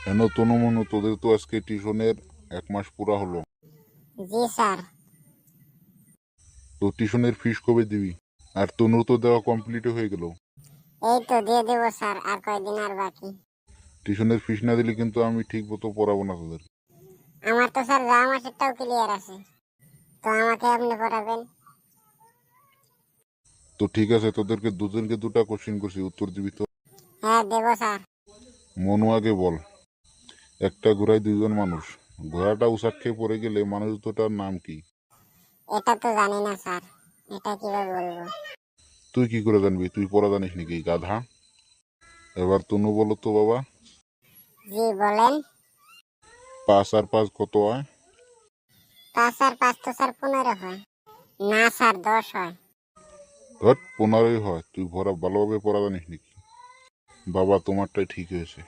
কেন তনু মনু, তোদের তো আজকে টিউশনের 1 মাস পুরা হলো। জি স্যার। তো টিউশনের ফিস কবে দিবি? আর তনুর তো দেওয়া কমপ্লিট হয়ে গেল। এই তো দিয়ে দেবো স্যার, আর কয়দিন আর বাকি। টিউশনের ফিস না দিলে কিন্তু আমি ঠিক মতো পড়াবো না তোদের। আমার তো স্যার যাওয়া মাসেরটাও ক্লিয়ার আছে, তো আমাকে আপনি পড়াবেন। তো ঠিক আছে, তোদেরকে দুজনকে 2টা কোশ্চেন করছি, উত্তর দিবি তো। হ্যাঁ দেবো স্যার। মনু আগে বল, একটা ঘোড়ায় 2জন মানুষ, ঘোড়াটা উসাট খেয়ে পড়ে গেলে মানুষ দুটার নাম কি? এটা তো জানি না স্যার, এটা কিভাবে বলবো? তুই কি করে জানবি? তুই পড়া জানিস নাকি গাধা? এবার তনু বলো তো বাবা। জি বলেন। 5 আর 5 কত হয়? 5 আর 5 তো স্যার 15 হয়। না স্যার 10 হয়। ধর, 15ই হয়। তুই ভালোভাবে পড়া জানিস নাকি? বাবা, তোমারটাই ঠিক হয়েছে।